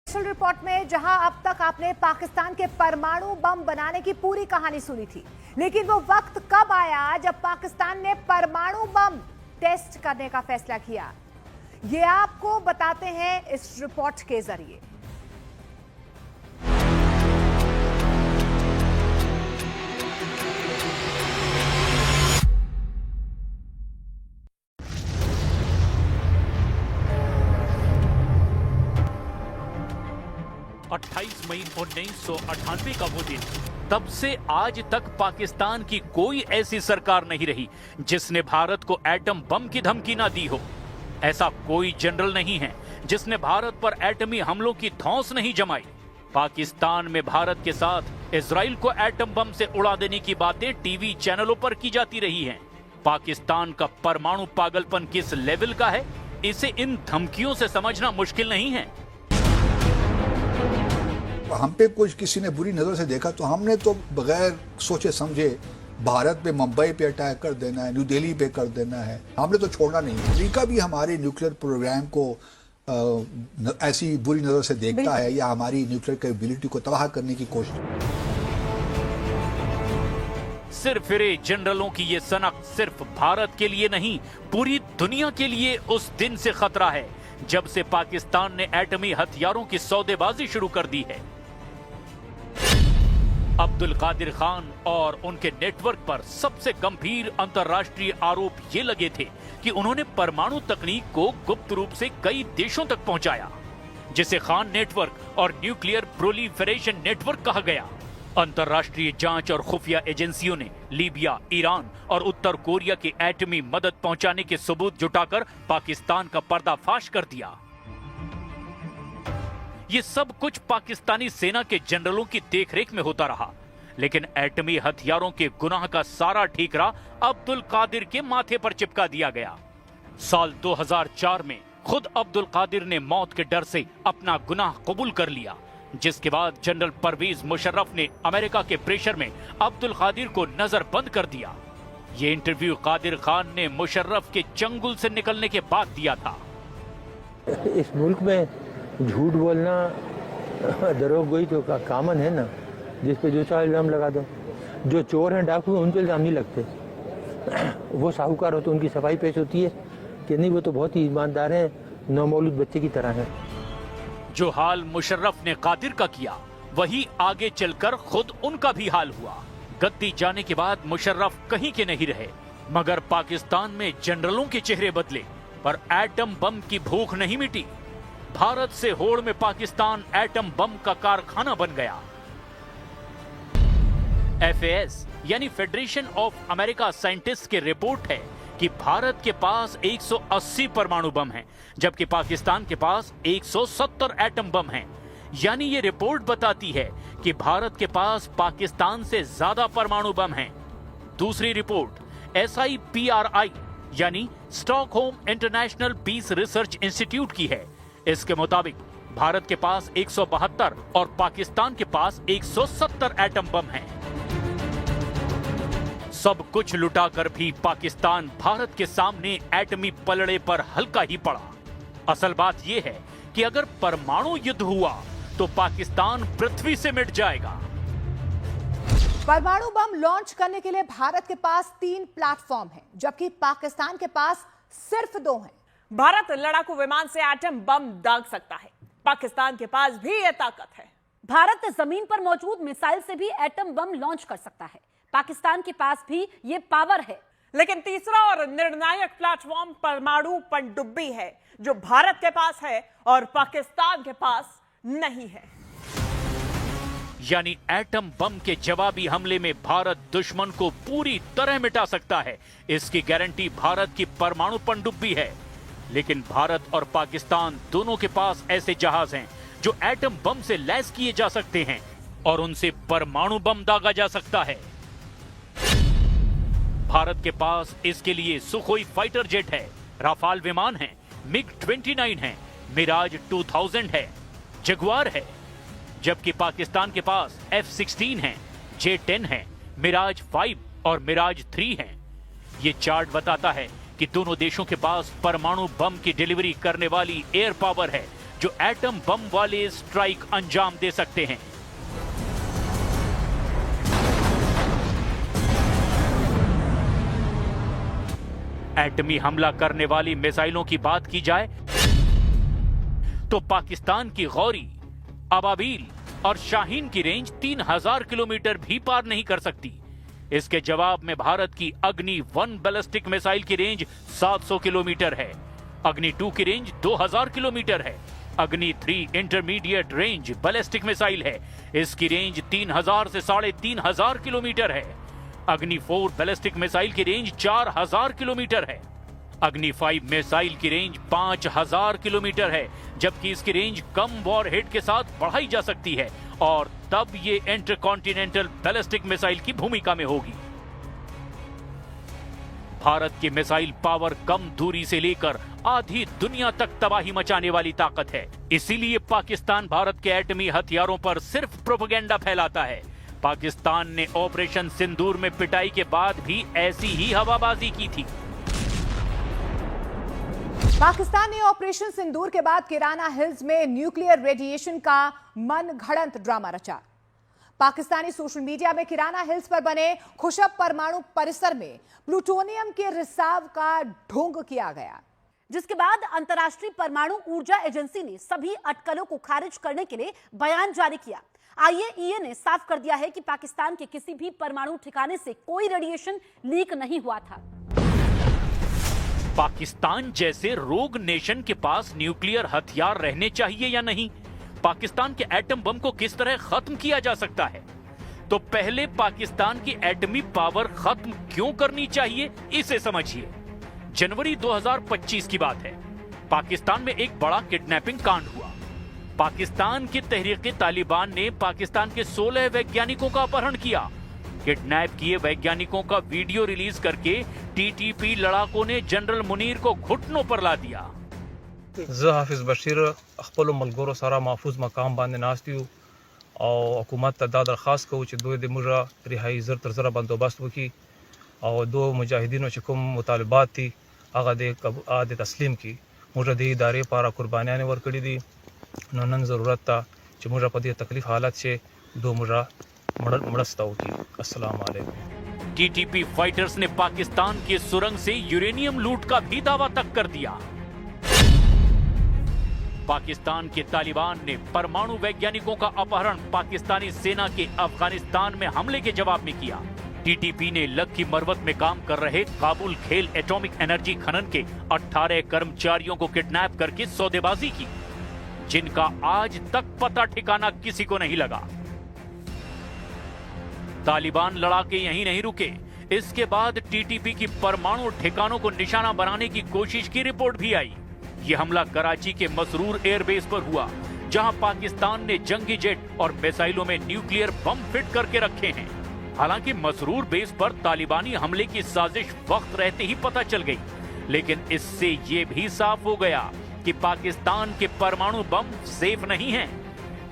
Special report में जहां अब तक आपने पाकिस्तान के परमाणु बम बनाने की पूरी कहानी सुनी थी, लेकिन वो वक्त कब आया जब पाकिस्तान ने परमाणु बम टेस्ट करने का फैसला किया, ये आपको बताते हैं इस रिपोर्ट के जरिए। मई 1998 का वो दिन, तब से आज तक पाकिस्तान की कोई ऐसी सरकार नहीं रही जिसने भारत को एटम बम की धमकी ना दी हो। ऐसा कोई जनरल नहीं है जिसने भारत पर एटमी हमलों की धौंस नहीं जमाई। पाकिस्तान में भारत के साथ इजराइल को एटम बम से उड़ा देने की बातें टीवी चैनलों पर की जाती रही हैं। पाकिस्तान का परमाणु पागलपन किस लेवल का है, इसे इन धमकियों से समझना मुश्किल नहीं है। हम पे कुछ किसी ने बुरी नजर से देखा तो हमने तो बगैर सोचे समझे भारत पे, मुंबई पे अटैक कर देना है, न्यू दिल्ली पे कर देना है, हमने तो छोड़ना नहीं है। अमेरिका भी हमारे न्यूक्लियर प्रोग्राम को ऐसी बुरी नजर से देखता है या हमारी न्यूक्लियर कैपेबिलिटी को तबाह करने की कोशिश। सिरफिरे जनरलों की ये सनक सिर्फ भारत के लिए नहीं, पूरी दुनिया के लिए उस दिन से खतरा है जब से पाकिस्तान ने एटमी हथियारों की सौदेबाजी शुरू कर दी है। अब्दुल कादिर खान और उनके नेटवर्क पर सबसे गंभीर अंतर्राष्ट्रीय आरोप ये लगे थे कि उन्होंने परमाणु तकनीक को गुप्त रूप से कई देशों तक पहुंचाया, जिसे खान नेटवर्क और न्यूक्लियर प्रोलिफरेशन नेटवर्क कहा गया। अंतर्राष्ट्रीय जांच और खुफिया एजेंसियों ने लीबिया, ईरान और उत्तर कोरिया की एटमी मदद पहुंचाने के सबूत जुटाकर पाकिस्तान का पर्दाफाश कर दिया। ये सब कुछ पाकिस्तानी सेना के जनरलों की देखरेख में होता रहा, लेकिन एटमी हथियारों के गुनाह का सारा ठीकरा अब्दुल कादिर के माथे पर चिपका दिया गया। साल 2004 में खुद अब्दुल कादिर ने मौत के डर से अपना गुनाह कबूल कर लिया, जिसके बाद जनरल परवेज मुशर्रफ ने अमेरिका के प्रेशर में अब्दुल कादिर को नजरबंद कर दिया। ये इंटरव्यू कादिर खान ने मुशर्रफ के चंगुल से निकलने के बाद दिया था। इस मुल्क में झूठ बोलना दरोगोई तो का कामन है ना, जिस पे जो चाहे इल्जाम लगा दो। जो चोर हैं, डाकू हैं, उन पे इल्जाम नहीं लगते। वो साहूकार हो तो उनकी सफाई पेश होती है कि नहीं, वो तो बहुत ही ईमानदार हैं, नौमौलूद बच्चे की तरह हैं। जो हाल मुशर्रफ ने कादिर का किया, वही आगे चलकर खुद उनका भी हाल हुआ। गद्दी जाने के बाद मुशर्रफ कहीं के नहीं रहे, मगर पाकिस्तान में जनरलों के चेहरे बदले, पर एटम बम की भूख नहीं मिटी। भारत से होड़ में पाकिस्तान एटम बम का कारखाना बन गया। FAS यानी फेडरेशन ऑफ अमेरिका साइंटिस्ट की रिपोर्ट है कि भारत के पास 180 परमाणु बम हैं, जबकि पाकिस्तान के पास 170 एटम बम हैं। यानी ये रिपोर्ट बताती है कि भारत के पास पाकिस्तान से ज्यादा परमाणु बम हैं। दूसरी रिपोर्ट SIPRI यानी Stockholm international peace research institute की है। इसके मुताबिक भारत के पास 172 और पाकिस्तान के पास 170 एटम बम हैं। सब कुछ लुटाकर भी पाकिस्तान भारत के सामने एटमी पलड़े पर हल्का ही पड़ा। असल बात यह है कि अगर परमाणु युद्ध हुआ तो पाकिस्तान पृथ्वी से मिट जाएगा। परमाणु बम लॉन्च करने के लिए भारत के पास 3 प्लेटफॉर्म हैं, जबकि पाकिस्तान के पास सिर्फ 2 हैं। भारत लड़ाकू विमान से एटम बम दाग सकता है, पाकिस्तान के पास भी यह ताकत है। भारत जमीन पर मौजूद मिसाइल से भी एटम बम लॉन्च कर सकता है, पाकिस्तान के पास भी ये पावर है। लेकिन तीसरा और निर्णायक प्लेटफॉर्म परमाणु पनडुब्बी है, जो भारत के पास है और पाकिस्तान के पास नहीं है। यानी एटम बम के जवाबी हमले में भारत दुश्मन को पूरी तरह मिटा सकता है, इसकी गारंटी भारत की परमाणु पनडुब्बी है। लेकिन भारत और पाकिस्तान दोनों के पास ऐसे जहाज हैं जो एटम बम से लैस किए जा सकते हैं और उनसे परमाणु बम दागा जा सकता है। भारत के पास इसके लिए सुखोई फाइटर जेट है, राफाल विमान है, MiG-29 है, मिराज 2000 है, जगुआर है, जबकि पाकिस्तान के पास F-16 है, J-10 है, मिराज 5 और मिराज 3 है। ये चार्ट बताता है कि दोनों देशों के पास परमाणु बम की डिलीवरी करने वाली एयर पावर है, जो एटम बम वाले स्ट्राइक अंजाम दे सकते हैं। एटमी हमला करने वाली मिसाइलों की बात की जाए तो पाकिस्तान की गौरी, अबाबील और शाहीन की रेंज 3000 किलोमीटर भी पार नहीं कर सकती। इसके जवाब में भारत की अग्नि 1 बैलिस्टिक मिसाइल की रेंज 700 किलोमीटर है, अग्नि 2 की रेंज 2000 किलोमीटर है, अग्नि 3 इंटरमीडिएट रेंज बैलिस्टिक मिसाइल है, इसकी रेंज 3000 से 3500 किलोमीटर है, अग्नि 4 बैलिस्टिक मिसाइल की रेंज 4000 किलोमीटर है, अग्नि 5 मिसाइल की रेंज 5000 किलोमीटर है, जबकि इसकी रेंज कम वॉरहेड के साथ बढ़ाई जा सकती है और तब ये इंटरकॉन्टिनेंटल बैलिस्टिक मिसाइल की भूमिका में होगी। भारत की मिसाइल पावर कम दूरी से लेकर आधी दुनिया तक तबाही मचाने वाली ताकत है। इसीलिए पाकिस्तान भारत के एटमी हथियारों पर सिर्फ प्रोपेगेंडा फैलाता है। पाकिस्तान ने ऑपरेशन सिंदूर में पिटाई के बाद भी ऐसी ही हवाबाजी की थी। पाकिस्तान ने ऑपरेशन सिंदूर के बाद किराना हिल्स में न्यूक्लियर रेडिएशन का मनगढ़ंत ड्रामा रचा। पाकिस्तानी सोशल मीडिया में किराना हिल्स पर बने खुशब परमाणु परिसर में प्लूटोनियम के रिसाव का ढोंग किया गया, जिसके बाद अंतर्राष्ट्रीय परमाणु ऊर्जा एजेंसी ने सभी अटकलों को खारिज करने के लिए बयान जारी किया। IAEA ने साफ कर दिया है कि पाकिस्तान के किसी भी परमाणु ठिकाने से कोई रेडिएशन लीक नहीं हुआ था। पाकिस्तान जैसे रोग नेशन के पास न्यूक्लियर हथियार रहने चाहिए या नहीं? पाकिस्तान के एटम बम को किस तरह खत्म किया जा सकता है? तो पहले पाकिस्तान की एटमी पावर खत्म क्यों करनी चाहिए, इसे समझिए। जनवरी 2025 की बात है। पाकिस्तान में एक बड़ा किडनैपिंग कांड हुआ। पाकिस्तान की तहरीक तालिबान ने पाकिस्तान के 16 वैज्ञानिकों का अपहरण किया। किडनैप किए वैज्ञानिकों का वीडियो रिलीज करके टीटीपी लड़ाकों ने जनरल मुनीर को घुटनों पर ला दिया। हाफिज बशीर खपल मलगोरो सारा महफूज मकाम बांधे नास्ती और हुकूमत दा दरखास्त को दो दे मुरा रिहाई जर तर जरा बंदोबस्त की और दो मुजाहिदीनों चुकुम मुतालबात थी आगा दे तस्लीम की मुरा दे इदारे पारा कुर्बानियाँ वर कड़ी दी नन ज़रूरत था कि मुरा पदी तकलीफ हालत से दो मुरा मड़स्ता होती। अस्सलाम वालेकुम। टीटीपी फाइटर्स ने पाकिस्तान की सुरंग से यूरेनियम लूट का भी दावा तक कर दिया। पाकिस्तान के तालिबान ने परमाणु वैज्ञानिकों का अपहरण पाकिस्तानी सेना के अफगानिस्तान में हमले के जवाब में किया। टीटीपी ने लक्की मरवत में काम कर रहे काबुल खेल एटॉमिक एनर्जी खनन के 18 कर्मचारियों को किडनैप करके सौदेबाजी की, जिनका आज तक पता ठिकाना किसी को नहीं लगा। तालिबान लड़ाके यहीं नहीं रुके। इसके बाद टीटीपी की परमाणु ठिकानों को निशाना बनाने की कोशिश की रिपोर्ट भी आई। यह हमला कराची के मसरूर एयरबेस पर हुआ, जहां पाकिस्तान ने जंगी जेट और मिसाइलों में न्यूक्लियर बम फिट करके रखे हैं। हालांकि मसरूर बेस पर तालिबानी हमले की साजिश वक्त रहते ही पता चल गई, लेकिन इससे यह भी साफ हो गया कि पाकिस्तान के परमाणु बम सेफ नहीं हैं।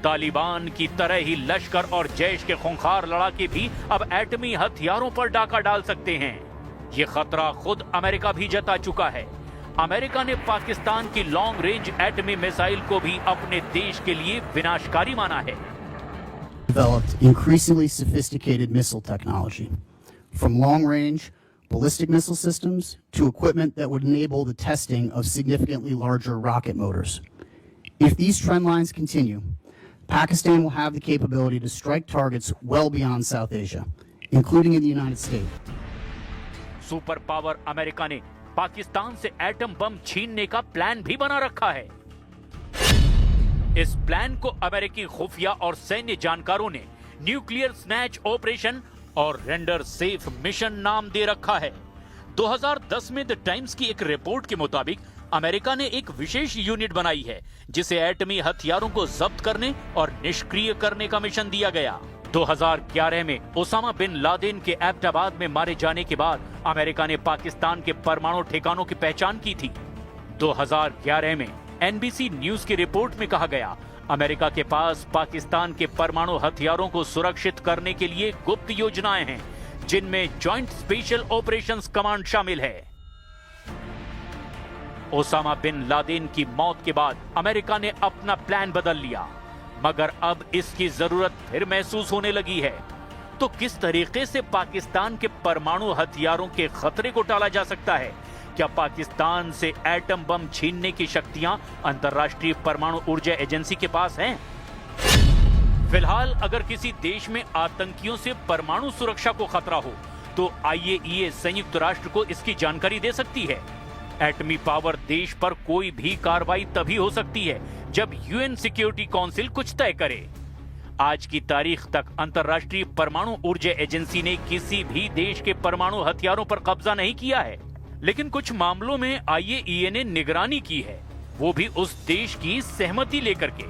तालिबान की तरह ही लश्कर और जैश के खूंखार लड़ाके भी अब एटमी हथियारों पर डाका डाल सकते हैं। ये खतरा खुद अमेरिका भी जता चुका है। अमेरिका ने पाकिस्तान की लॉन्ग रेंज एटमी मिसाइल को भी अपने देश के लिए विनाशकारी माना है। Developed increasingly sophisticated missile technology, from long-range ballistic missile systems to equipment that would enable the testing of significantly larger rocket motors. If these trend lines continue, Pakistan will have the capability to strike targets well beyond South Asia, including in the United States. Super power America ने पाकिस्तान से atom bomb छीनने का plan भी बना रखा है। इस plan को अमेरिकी खुफिया और सैन्य जानकारों ने न्यूक्लियर स्नैच ऑपरेशन और रेंडर सेफ मिशन नाम दे रखा है। 2010 में द टाइम्स की एक रिपोर्ट के मुताबिक अमेरिका ने एक विशेष यूनिट बनाई है, जिसे एटमी हथियारों को जब्त करने और निष्क्रिय करने का मिशन दिया गया। 2011 में ओसामा बिन लादेन के एबटाबाद में मारे जाने के बाद अमेरिका ने पाकिस्तान के परमाणु ठिकानों की पहचान की थी। 2011 में एनबीसी न्यूज की रिपोर्ट में कहा गया, अमेरिका के पास पाकिस्तान के परमाणु हथियारों को सुरक्षित करने के लिए गुप्त योजनाएं हैं, जिनमें जॉइंट स्पेशल ऑपरेशंस कमांड शामिल है। ओसामा बिन लादेन की मौत के बाद अमेरिका ने अपना प्लान बदल लिया, मगर अब इसकी जरूरत फिर महसूस होने लगी है। तो किस तरीके से पाकिस्तान के परमाणु हथियारों के खतरे को टाला जा सकता है? क्या पाकिस्तान से एटम बम छीनने की शक्तियां अंतर्राष्ट्रीय परमाणु ऊर्जा एजेंसी के पास हैं? फिलहाल अगर किसी देश में आतंकियों से परमाणु सुरक्षा को खतरा हो तो IAEA संयुक्त राष्ट्र को इसकी जानकारी दे सकती है। एटमी पावर देश पर कोई भी कार्रवाई तभी हो सकती है जब UN सिक्योरिटी काउंसिल कुछ तय करे। आज की तारीख तक अंतर्राष्ट्रीय परमाणु ऊर्जा एजेंसी ने किसी भी देश के परमाणु हथियारों पर कब्जा नहीं किया है, लेकिन कुछ मामलों में IAEA ने निगरानी की है, वो भी उस देश की सहमति लेकर के।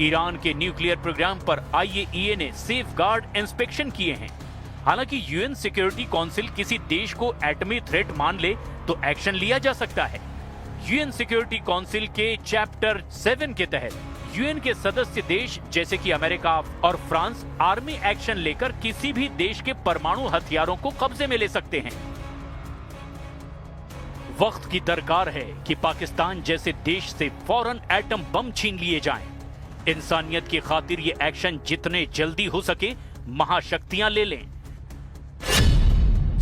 ईरान के न्यूक्लियर प्रोग्राम पर IAEA ने सेफगार्ड इंस्पेक्शन किए हैं। हालांकि UN सिक्योरिटी काउंसिल किसी देश को एटमी थ्रेट मान ले तो एक्शन लिया जा सकता है। UN सिक्योरिटी काउंसिल के चैप्टर 7 के तहत UN के सदस्य देश जैसे कि अमेरिका और फ्रांस आर्मी एक्शन लेकर किसी भी देश के परमाणु हथियारों को कब्जे में ले सकते हैं। वक्त की दरकार है कि पाकिस्तान जैसे देश से फौरन एटम बम छीन लिए जाएं। इंसानियत की खातिर ये एक्शन जितने जल्दी हो सके महाशक्तियां ले लें।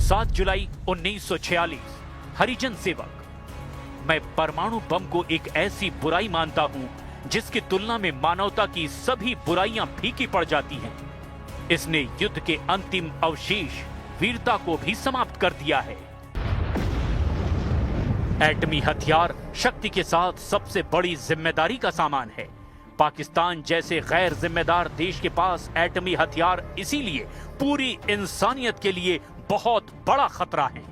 7 जुलाई 1946, हरिजन सेवक। मैं परमाणु बम को एक ऐसी बुराई मानता हूं जिसकी तुलना में मानवता की सभी बुराइयां फीकी पड़ जाती हैं। इसने युद्ध के अंतिम अवशेष वीरता को भी समाप्त कर दिया है। एटमी हथियार शक्ति के साथ सबसे बड़ी जिम्मेदारी का सामान है। पाकिस्तान जैसे गैर जिम्मेदार देश के पास एटमी हथियार इसीलिए पूरी इंसानियत के लिए बहुत बड़ा खतरा है।